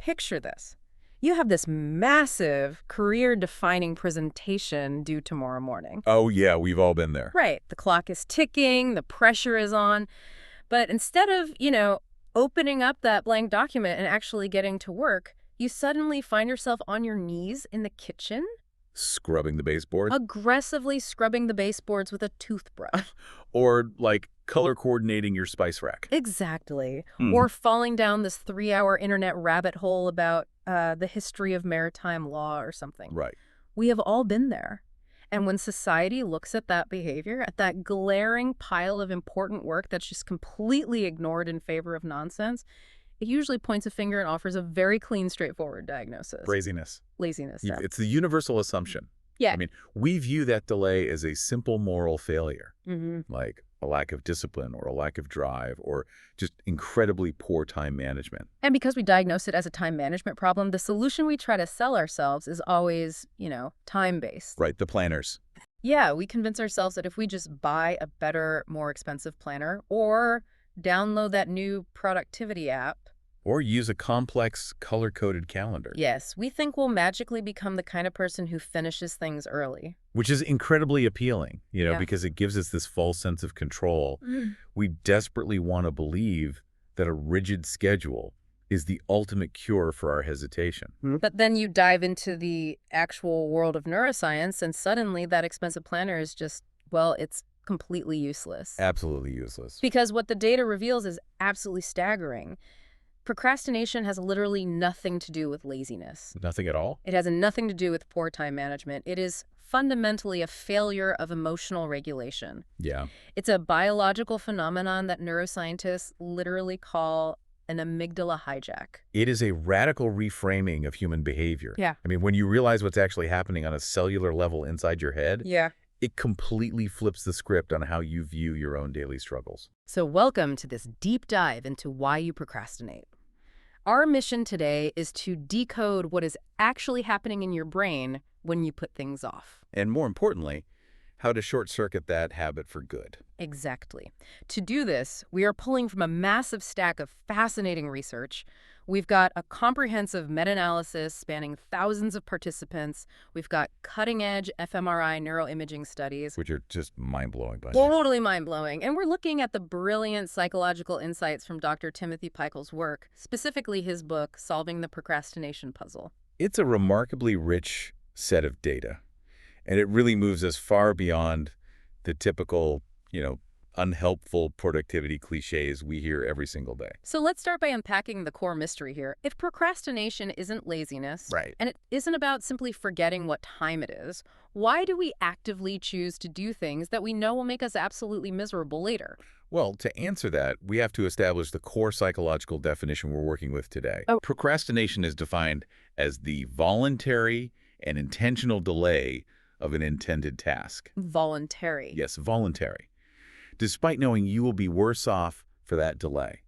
Picture this. You have this massive career-defining presentation due tomorrow morning. Oh, yeah, we've all been there. Right. The clock is ticking, the pressure is on. But instead of, opening up that blank document and actually getting to work, you suddenly find yourself on your knees in the kitchen, Scrubbing the baseboards? aggressively scrubbing the baseboards with a toothbrush. Or, like, color coordinating your spice rack. Exactly. Hmm. Or falling down this 3-hour internet rabbit hole about the history of maritime law or something. Right. We have all been there. And when society looks at that behavior, at that glaring pile of important work that's just completely ignored in favor of nonsense, it usually points a finger and offers a very clean, straightforward diagnosis. Laziness. Laziness. Yeah. It's the universal assumption. Yeah. I mean, we view that delay as a simple moral failure, like a lack of discipline or a lack of drive or just incredibly poor time management. And because we diagnose it as a time management problem, the solution we try to sell ourselves is always, time-based. Right, the planners. Yeah, we convince ourselves that if we just buy a better, more expensive planner or download that new productivity app, Or use a complex, color-coded calendar. yes, we think we'll magically become the kind of person who finishes things early. Which is incredibly appealing, Yeah. because it gives us this false sense of control. We desperately want to believe that a rigid schedule is the ultimate cure for our hesitation. But then you dive into the actual world of neuroscience, and suddenly that expensive planner is just, it's completely useless. Absolutely useless. Because what the data reveals is absolutely staggering. Procrastination has literally nothing to do with laziness. Nothing at all? It has nothing to do with poor time management. It is fundamentally a failure of emotional regulation. Yeah. It's a biological phenomenon that neuroscientists literally call an amygdala hijack. It is a radical reframing of human behavior. Yeah. I mean, when you realize what's actually happening on a cellular level inside your head, Yeah. it completely flips the script on how you view your own daily struggles. So welcome to this deep dive into why you procrastinate. Our mission today is to decode what is actually happening in your brain when you put things off. And more importantly, how to short-circuit that habit for good. Exactly. To do this, we are pulling from a massive stack of fascinating research. We've got a comprehensive meta-analysis spanning thousands of participants. We've got cutting-edge fMRI neuroimaging studies. Which are just mind-blowing, by Totally mind-blowing. And we're looking at the brilliant psychological insights from Dr. Timothy Pycyl's work, specifically his book, Solving the Procrastination Puzzle. It's a remarkably rich set of data, and it really moves us far beyond the typical, unhelpful productivity cliches we hear every single day. So let's start by unpacking the core mystery here. If procrastination isn't laziness, Right. and it isn't about simply forgetting what time it is, why do we actively choose to do things that we know will make us absolutely miserable later? Well, to answer that, we have to establish the core psychological definition we're working with today. Oh. Procrastination is defined as the voluntary and intentional delay of an intended task. Voluntary. Yes, voluntary. Despite knowing you will be worse off for that delay.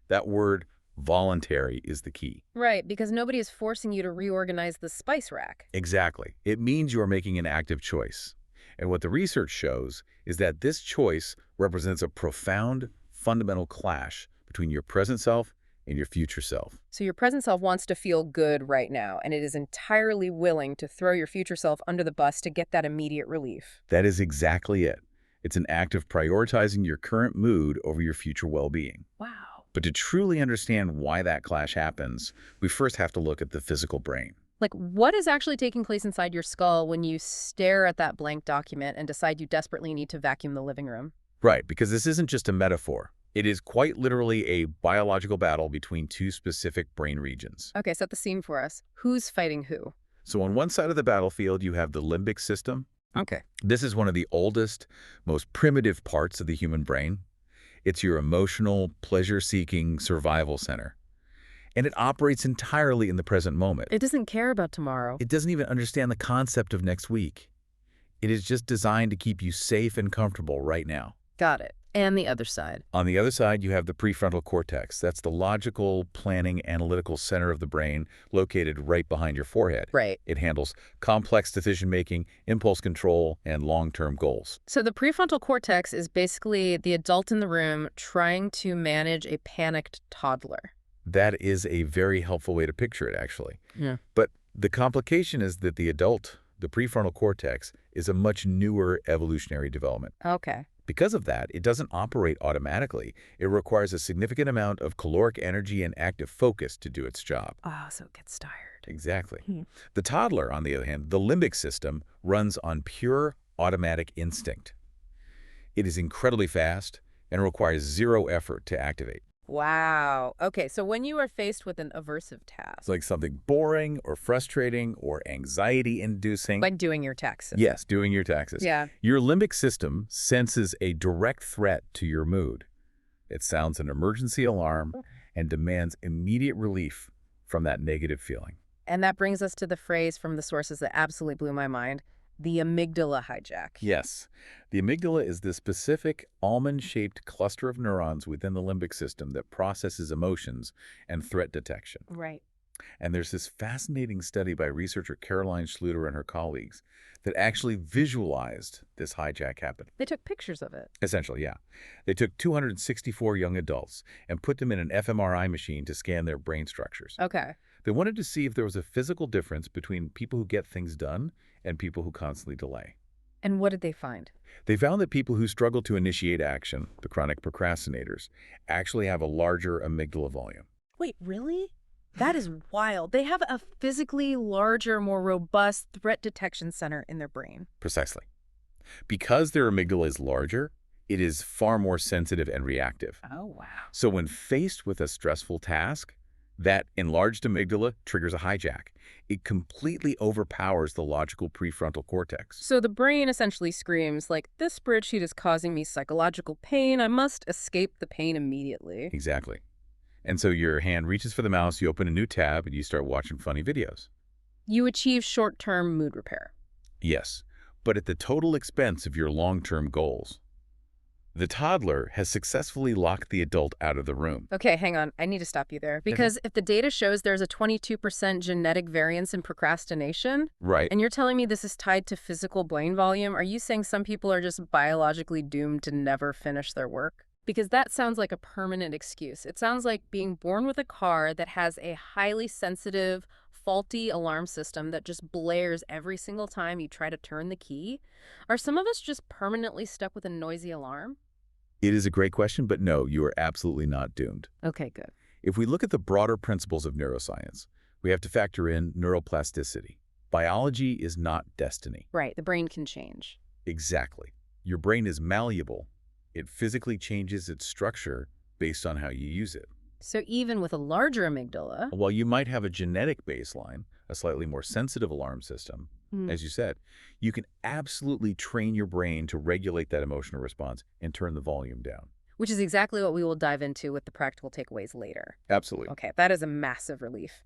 That word, voluntary, is the key. Right, because nobody is forcing you to reorganize the spice rack. Exactly. It means you are making an active choice. And what the research shows is that this choice represents a profound, fundamental clash between your present self and your future self. So your present self wants to feel good right now, and it is entirely willing to throw your future self under the bus to get that immediate relief. That is exactly it. It's an act of prioritizing your current mood over your future well-being. Wow. But to truly understand why that clash happens, we first have to look at the physical brain. Like, what is actually taking place inside your skull when you stare at that blank document and decide you desperately need to vacuum the living room? Right, because this isn't just a metaphor. It is quite literally a biological battle between two specific brain regions. Okay, set the scene for us. Who's fighting who? So on one side of the battlefield, you have the limbic system. Okay. This is one of the oldest, most primitive parts of the human brain. It's your emotional, pleasure-seeking survival center. And it operates entirely in the present moment. It doesn't care about tomorrow. It doesn't even understand the concept of next week. It is just designed to keep you safe and comfortable right now. Got it. And the other side. On the other side, you have the prefrontal cortex. That's the logical, planning, analytical center of the brain located right behind your forehead. Right. It handles complex decision-making, impulse control, and long-term goals. So the prefrontal cortex is basically the adult in the room trying to manage a panicked toddler. That is a very helpful way to picture it, actually. Yeah. But the complication is that the prefrontal cortex, is a much newer evolutionary development. Okay. Because of that, it doesn't operate automatically. It requires a significant amount of caloric energy and active focus to do its job. Oh, so it gets tired. Exactly. Hmm. The toddler, on the other hand, the limbic system, runs on pure automatic instinct. It is incredibly fast and requires zero effort to activate. Wow. Okay, so when you are faced with an aversive It's task, like something boring or frustrating or anxiety-inducing. like doing your taxes. Yes, doing your taxes. Yeah. Your limbic system senses a direct threat to your mood. It sounds an emergency alarm and demands immediate relief from that negative feeling. And that brings us to the phrase from the sources that absolutely blew my mind, the amygdala hijack. Yes, the amygdala is the specific almond-shaped cluster of neurons within the limbic system that processes emotions and threat detection. Right. And there's this fascinating study by researcher Caroline Schluter and her colleagues that actually visualized this hijack happen. They took pictures of it. Essentially, yeah. They took 264 young adults and put them in an fMRI machine to scan their brain structures. Okay. They wanted to see if there was a physical difference between people who get things done and people who constantly delay. And what did they find? They found that people who struggle to initiate action, the chronic procrastinators, actually have a larger amygdala volume. Wait, really? That is wild. They have a physically larger, more robust threat detection center in their brain. Precisely. Because their amygdala is larger, it is far more sensitive and reactive. Oh, wow. So when faced with a stressful task, that enlarged amygdala triggers a hijack. It completely overpowers the logical prefrontal cortex. So the brain essentially screams, like, this spreadsheet is causing me psychological pain. I must escape the pain immediately. Exactly. And so your hand reaches for the mouse, you open a new tab, and you start watching funny videos. You achieve short-term mood repair. Yes, but at the total expense of your long-term goals. The toddler has successfully locked the adult out of the room. Okay, hang on. I need to stop you there. Because if the data shows there's a 22% genetic variance in procrastination, Right. and you're telling me this is tied to physical brain volume, are you saying some people are just biologically doomed to never finish their work? Because that sounds like a permanent excuse. It sounds like being born with a car that has a highly sensitive, faulty alarm system that just blares every single time you try to turn the key. Are some of us just permanently stuck with a noisy alarm? It is a great question, but no, you are absolutely not doomed. Okay, good. If we look at the broader principles of neuroscience, we have to factor in neuroplasticity. Biology is not destiny. Right, the brain can change. Exactly. Your brain is malleable. It physically changes its structure based on how you use it. So even with a larger amygdala, While you might have a genetic baseline, a slightly more sensitive alarm system, as you said, you can absolutely train your brain to regulate that emotional response and turn the volume down. which is exactly what we will dive into with the practical takeaways later. Absolutely. Okay, that is a massive relief.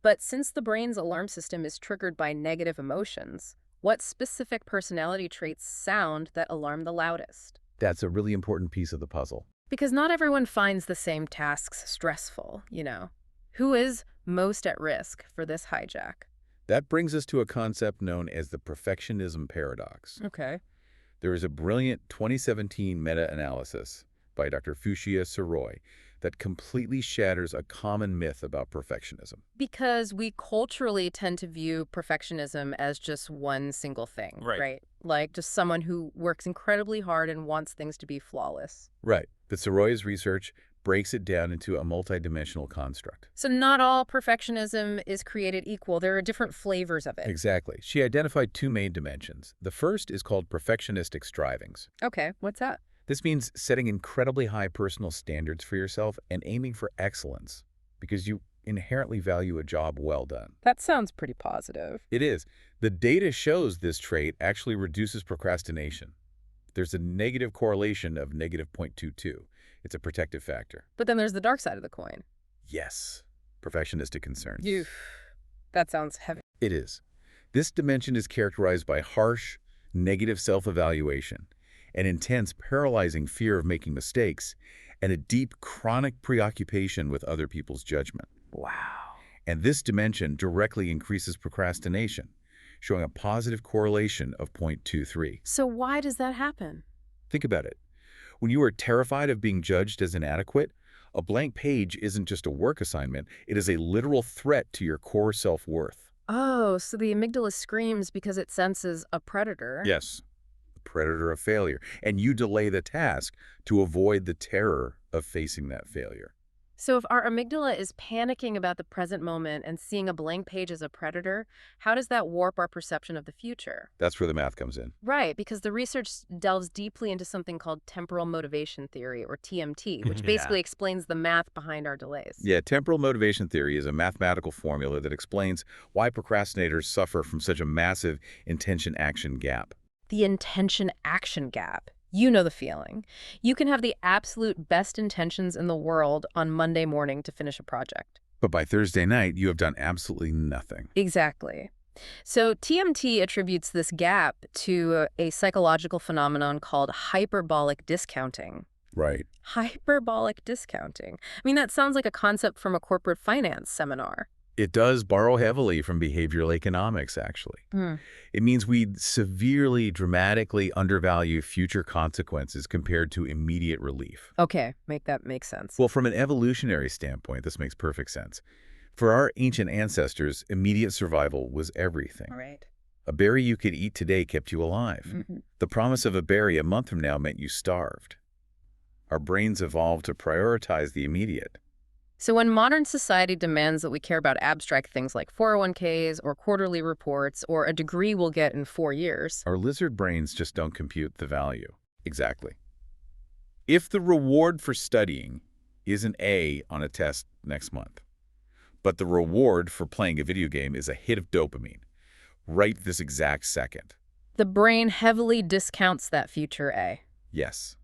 But since the brain's alarm system is triggered by negative emotions, what specific personality traits sound that alarm the loudest? That's a really important piece of the puzzle. Because not everyone finds the same tasks stressful, Who is most at risk for this hijack? That brings us to a concept known as the perfectionism paradox. Okay. There is a brilliant 2017 meta-analysis by Dr. Fuschia Sirois that completely shatters a common myth about perfectionism. Because we culturally tend to view perfectionism as just one single thing, right? Like just someone who works incredibly hard and wants things to be flawless. Right. But Sirois' research breaks it down into a multidimensional construct. So not all perfectionism is created equal. There are different flavors of it. Exactly. She identified two main dimensions. The first is called perfectionistic strivings. Okay, what's that? This means setting incredibly high personal standards for yourself and aiming for excellence because you inherently value a job well done. That sounds pretty positive. It is. The data shows this trait actually reduces procrastination. There's a negative correlation of negative 0.22. It's a protective factor. But then there's the dark side of the coin. Yes, perfectionistic concerns. That sounds heavy. It is. This dimension is characterized by harsh, negative self-evaluation, an intense, paralyzing fear of making mistakes, and a deep, chronic preoccupation with other people's judgment. Wow. And this dimension directly increases procrastination, showing a positive correlation of 0.23. So why does that happen? Think about it. When you are terrified of being judged as inadequate, A blank page isn't just a work assignment, it is a literal threat to your core self-worth. Oh, so the amygdala screams because it senses a predator. Yes, the predator of failure. And you delay the task to avoid the terror of facing that failure. So if our amygdala is panicking about the present moment and seeing a blank page as a predator, how does that warp our perception of the future? That's where the math comes in. Right, because the research delves deeply into something called temporal motivation theory, or TMT, which Yeah. basically explains the math behind our delays. Yeah, temporal motivation theory is a mathematical formula that explains why procrastinators suffer from such a massive intention-action gap. The intention-action gap. You know the feeling. You can have the absolute best intentions in the world on Monday morning to finish a project. But by Thursday night, you have done absolutely nothing. Exactly. So TMT attributes this gap to a psychological phenomenon called hyperbolic discounting. Right. Hyperbolic discounting. I mean, that sounds like a concept from a corporate finance seminar. It does borrow heavily from behavioral economics, actually. Hmm. It means we severely, dramatically undervalue future consequences compared to immediate relief. Okay, make that make sense. Well, from an evolutionary standpoint, this makes perfect sense. For our ancient ancestors, immediate survival was everything. All right. A berry you could eat today kept you alive. Mhm. The promise of a berry a month from now meant you starved. Our brains evolved to prioritize the immediate. So when modern society demands that we care about abstract things like 401ks or quarterly reports or a degree we'll get in 4 years. Our lizard brains just don't compute the value. Exactly. If the reward for studying is an A on a test next month, but the reward for playing a video game is a hit of dopamine, right this exact second. The brain heavily discounts that future A. Yes,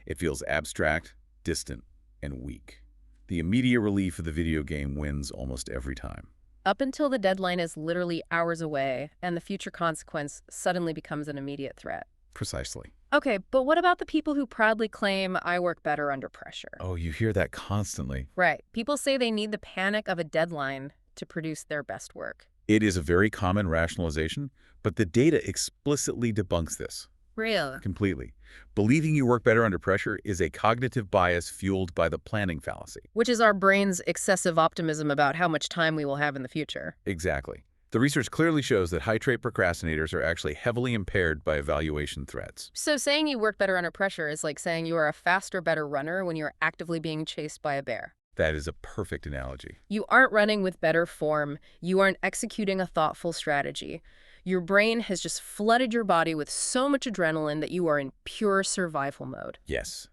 it feels abstract, distant, and weak. The immediate relief of the video game wins almost every time. Up until the deadline is literally hours away and the future consequence suddenly becomes an immediate threat. Precisely. Okay, but what about the people who proudly claim I work better under pressure? Oh, you hear that constantly. Right. People say they need the panic of a deadline to produce their best work. It is a very common rationalization, but the data explicitly debunks this. Real. Completely. Believing you work better under pressure is a cognitive bias fueled by the planning fallacy. Which is our brain's excessive optimism about how much time we will have in the future. Exactly. The research clearly shows that high-trait procrastinators are actually heavily impaired by evaluation threats. So saying you work better under pressure is like saying you are a faster, better runner when you're actively being chased by a bear. That is a perfect analogy. You aren't running with better form. You aren't executing a thoughtful strategy. Your brain has just flooded your body with so much adrenaline that you are in pure survival mode. Yes.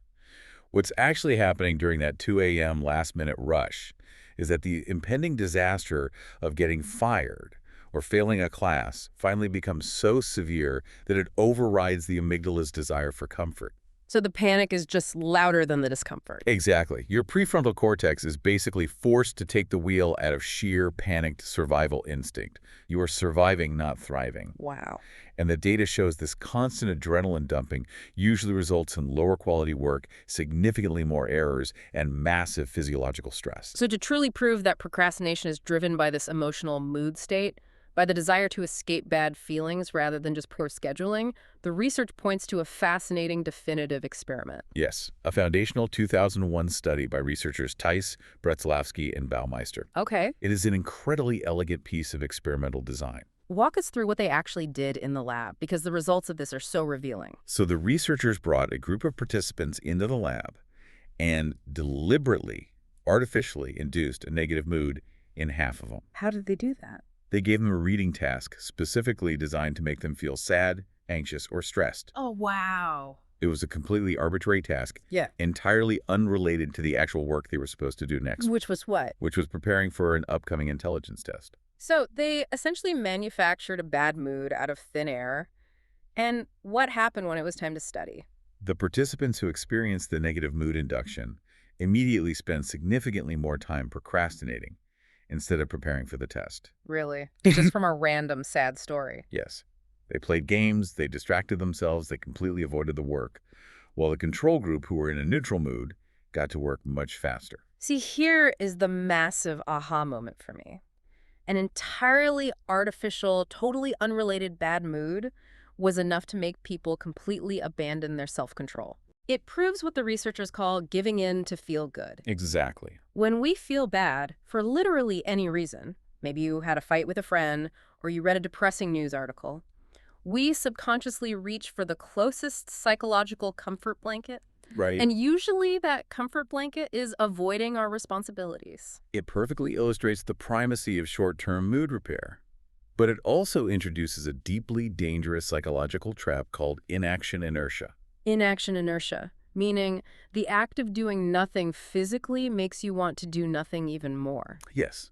What's actually happening during that 2 a.m. last-minute rush is that the impending disaster of getting fired or failing a class finally becomes so severe that it overrides the amygdala's desire for comfort. So the panic is just louder than the discomfort. Exactly. Your prefrontal cortex is basically forced to take the wheel out of sheer panicked survival instinct. You are surviving, not thriving. Wow. And the data shows this constant adrenaline dumping usually results in lower quality work, significantly more errors, and massive physiological stress. So to truly prove that procrastination is driven by this emotional mood state, by the desire to escape bad feelings rather than just poor scheduling, the research points to a fascinating definitive experiment. Yes, a foundational 2001 study by researchers Tice, Bretzlavsky, and Baumeister. Okay. It is an incredibly elegant piece of experimental design. Walk us through what they actually did in the lab, because the results of this are so revealing. So the researchers brought a group of participants into the lab and deliberately, artificially induced a negative mood in half of them. How did they do that? They gave them a reading task specifically designed to make them feel sad, anxious, or stressed. Oh, wow. It was a completely arbitrary task, Yeah. entirely unrelated to the actual work they were supposed to do next, Which was what? which was preparing for an upcoming intelligence test. So they essentially manufactured a bad mood out of thin air. And what happened when it was time to study? The participants who experienced the negative mood induction immediately spent significantly more time procrastinating instead of preparing for the test. Really? Just from a random sad story. Yes. They played games, they distracted themselves, they completely avoided the work, while the control group, who were in a neutral mood, got to work much faster. See, here is the massive aha moment for me. An entirely artificial, totally unrelated bad mood was enough to make people completely abandon their self-control. It proves what the researchers call giving in to feel good. Exactly. When we feel bad for literally any reason, maybe you had a fight with a friend or you read a depressing news article, we subconsciously reach for the closest psychological comfort blanket. Right. And usually that comfort blanket is avoiding our responsibilities. It perfectly illustrates the primacy of short-term mood repair. But it also introduces a deeply dangerous psychological trap called inaction inertia. Inaction inertia, meaning the act of doing nothing physically makes you want to do nothing even more. Yes,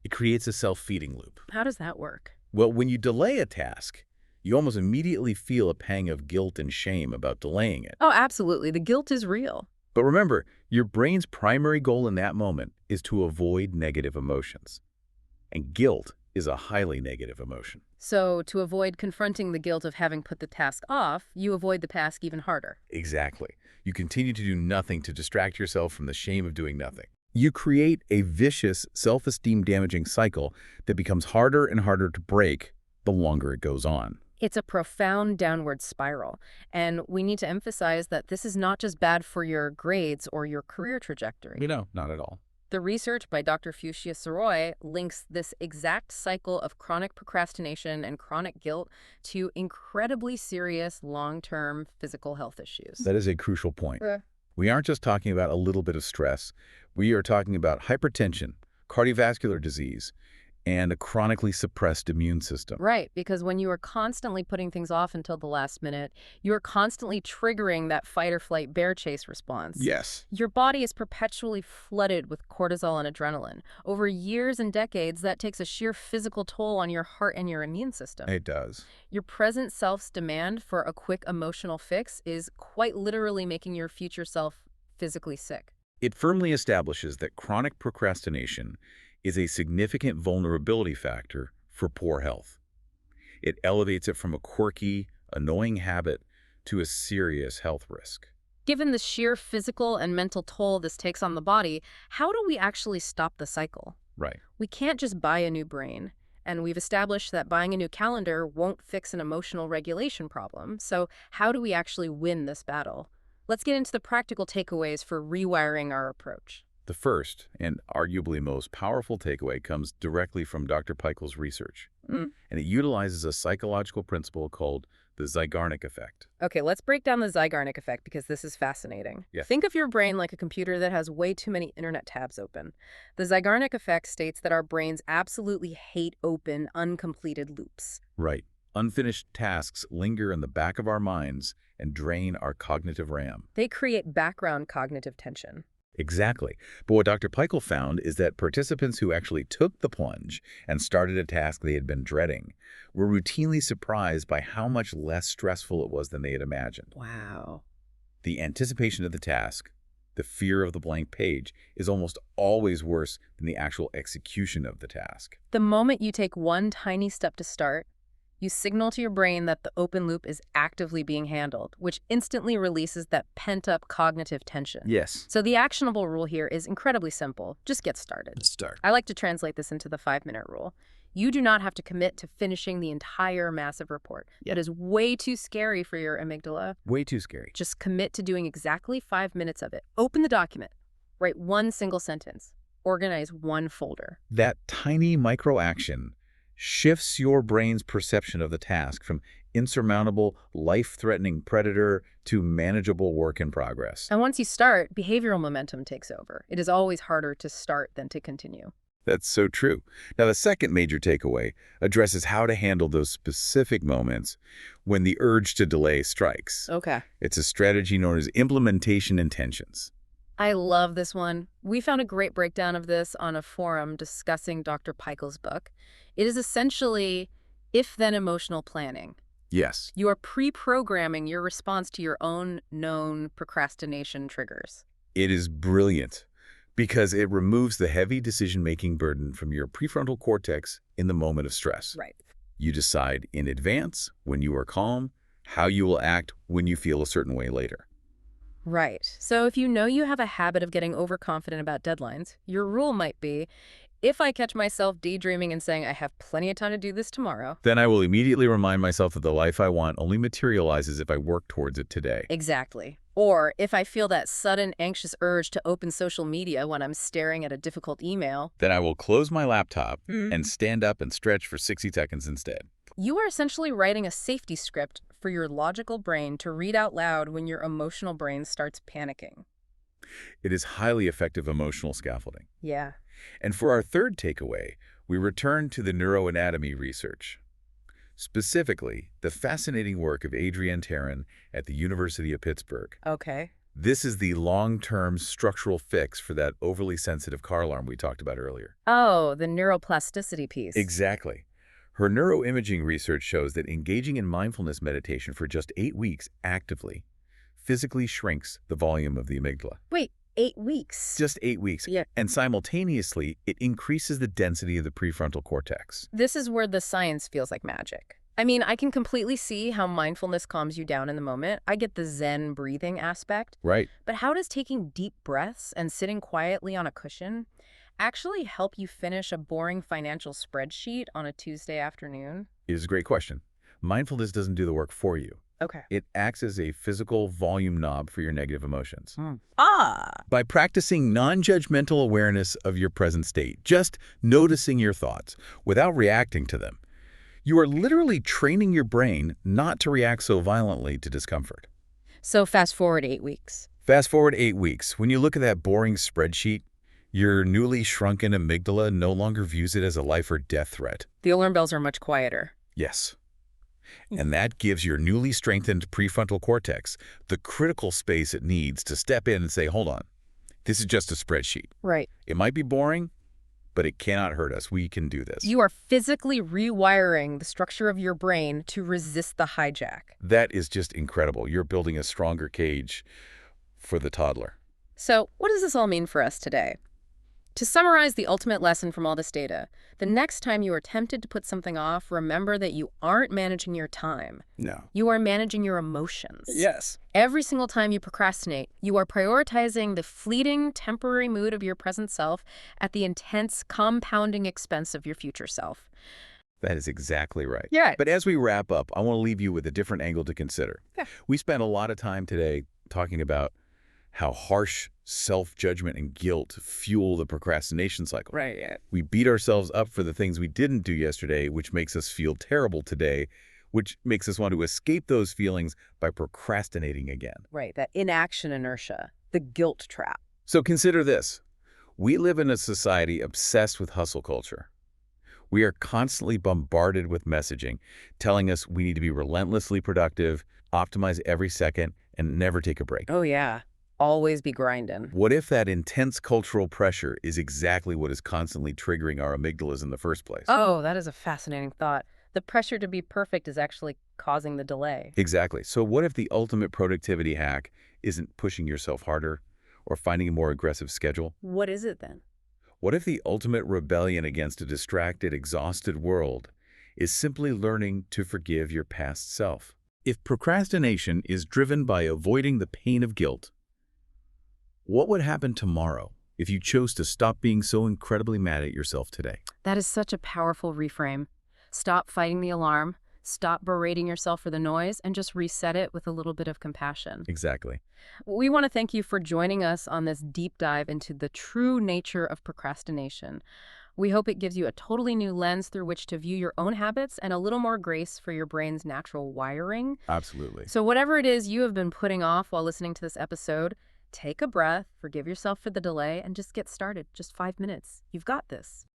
it creates a self-feeding loop. How does that work? Well, when you delay a task, you almost immediately feel a pang of guilt and shame about delaying it. Oh, absolutely. The guilt is real. But remember, your brain's primary goal in that moment is to avoid negative emotions. And guilt is a highly negative emotion. So to avoid confronting the guilt of having put the task off, you avoid the task even harder. Exactly. You continue to do nothing to distract yourself from the shame of doing nothing. You create a vicious, self-esteem damaging cycle that becomes harder and harder to break the longer it goes on. It's a profound downward spiral, and we need to emphasize that this is not just bad for your grades or your career trajectory. No, not at all. The research by Dr. Fuschia Sirois links this exact cycle of chronic procrastination and chronic guilt to incredibly serious long-term physical health issues. That is a crucial point. We aren't just talking about a little bit of stress. We are talking about hypertension, cardiovascular disease, and a chronically suppressed immune system. Right, because when you are constantly putting things off until the last minute, you're constantly triggering that fight or flight bear chase response. Yes. Your body is perpetually flooded with cortisol and adrenaline. Over years and decades, that takes a sheer physical toll on your heart and your immune system. It does. Your present self's demand for a quick emotional fix is quite literally making your future self physically sick. It firmly establishes that chronic procrastination is a significant vulnerability factor for poor health. It elevates it from a quirky, annoying habit to a serious health risk. Given the sheer physical and mental toll this takes on the body, how do we actually stop the cycle? Right. We can't just buy a new brain, and we've established that buying a new calendar won't fix an emotional regulation problem. So how do we actually win this battle? Let's get into the practical takeaways for rewiring our approach. The first, and arguably most powerful takeaway, comes directly from Dr. Pycyl's research. And it utilizes a psychological principle called the Zeigarnik effect. Okay, let's break down the Zeigarnik effect because this is fascinating. Yeah. Think of your brain like a computer that has way too many internet tabs open. The Zeigarnik effect states that our brains absolutely hate open, uncompleted loops. Right. Unfinished tasks linger in the back of our minds and drain our cognitive RAM. They create background cognitive tension. Exactly. But what Dr. Pychyl found is that participants who actually took the plunge and started a task they had been dreading were routinely surprised by how much less stressful it was than they had imagined. Wow. The anticipation of the task, the fear of the blank page, is almost always worse than the actual execution of the task. The moment you take one tiny step to start, you signal to your brain that the open loop is actively being handled, which instantly releases that pent-up cognitive tension. Yes. So the actionable rule here is incredibly simple. Just get started. Start. I like to translate this into the 5-minute rule. You do not have to commit to finishing the entire massive report. That is way too scary for your amygdala. Way too scary. Just commit to doing exactly 5 minutes of it. Open the document. Write one single sentence. Organize one folder. That tiny micro-action shifts your brain's perception of the task from insurmountable, life-threatening predator to manageable work in progress. And once you start, behavioral momentum takes over. It is always harder to start than to continue. That's so true. Now, the second major takeaway addresses how to handle those specific moments when the urge to delay strikes. Okay. It's a strategy known as implementation intentions. I love this one. We found a great breakdown of this on a forum discussing Dr. Pycyl's book. It is essentially if-then emotional planning. Yes. You are pre-programming your response to your own known procrastination triggers. It is brilliant because it removes the heavy decision-making burden from your prefrontal cortex in the moment of stress. Right. You decide in advance, when you are calm, how you will act when you feel a certain way later. Right. So if you know you have a habit of getting overconfident about deadlines, your rule might be, if I catch myself daydreaming and saying I have plenty of time to do this tomorrow, Then I will immediately remind myself that the life I want only materializes if I work towards it today. exactly. Or if I feel that sudden anxious urge to open social media when I'm staring at a difficult email. Then I will close my laptop and stand up and stretch for 60 seconds instead. You are essentially writing a safety script for your logical brain to read out loud when your emotional brain starts panicking. It is highly effective emotional scaffolding. Yeah. And for our third takeaway, we return to the neuroanatomy research. Specifically, the fascinating work of Adrienne Tarrin at the University of Pittsburgh. Okay. This is the long-term structural fix for that overly sensitive car alarm we talked about earlier. Oh, the neuroplasticity piece. Exactly. Her neuroimaging research shows that engaging in mindfulness meditation for just 8 weeks actively physically shrinks the volume of the amygdala. Wait, 8 weeks? Just 8 weeks. Yeah. And simultaneously, it increases the density of the prefrontal cortex. This is where the science feels like magic. I mean, I can completely see how mindfulness calms you down in the moment. I get the Zen breathing aspect. Right. But how does taking deep breaths and sitting quietly on a cushion actually help you finish a boring financial spreadsheet on a Tuesday afternoon? It is a great question. Mindfulness doesn't do the work for you. Okay. It acts as a physical volume knob for your negative emotions. Ah. By practicing non-judgmental awareness of your present state, just noticing your thoughts without reacting to them, you are literally training your brain not to react so violently to discomfort. So fast forward 8 weeks. Fast forward 8 weeks. When you look at that boring spreadsheet, your newly shrunken amygdala no longer views it as a life or death threat. The alarm bells are much quieter. Yes. And that gives your newly strengthened prefrontal cortex the critical space it needs to step in and say, hold on, this is just a spreadsheet. Right. It might be boring, but it cannot hurt us. We can do this. You are physically rewiring the structure of your brain to resist the hijack. That is just incredible. You're building a stronger cage for the toddler. So what does this all mean for us today? To summarize the ultimate lesson from all this data, the next time you are tempted to put something off, remember that you aren't managing your time. No. You are managing your emotions. Yes. Every single time you procrastinate, you are prioritizing the fleeting, temporary mood of your present self at the intense, compounding expense of your future self. That is exactly right. Yeah. But as we wrap up, I want to leave you with a different angle to consider. Yeah. We spent a lot of time today talking about how harsh self-judgment and guilt fuel the procrastination cycle. Right, yeah. We beat ourselves up for the things we didn't do yesterday, which makes us feel terrible today, which makes us want to escape those feelings by procrastinating again. Right, that inaction inertia, the guilt trap. So consider this. We live in a society obsessed with hustle culture. We are constantly bombarded with messaging, telling us we need to be relentlessly productive, optimize every second, and never take a break. Oh, yeah. Always be grinding. What if that intense cultural pressure is exactly what is constantly triggering our amygdalas in the first place? Oh, that is a fascinating thought. The pressure to be perfect is actually causing the delay. Exactly. So what if the ultimate productivity hack isn't pushing yourself harder or finding a more aggressive schedule? What is it then? What if the ultimate rebellion against a distracted, exhausted world is simply learning to forgive your past self? If procrastination is driven by avoiding the pain of guilt, what would happen tomorrow if you chose to stop being so incredibly mad at yourself today? That is such a powerful reframe. Stop fighting the alarm, stop berating yourself for the noise, and just reset it with a little bit of compassion. Exactly. We want to thank you for joining us on this deep dive into the true nature of procrastination. We hope it gives you a totally new lens through which to view your own habits and a little more grace for your brain's natural wiring. Absolutely. So whatever it is you have been putting off while listening to this episode, take a breath, forgive yourself for the delay, and just get started. Just 5 minutes. You've got this.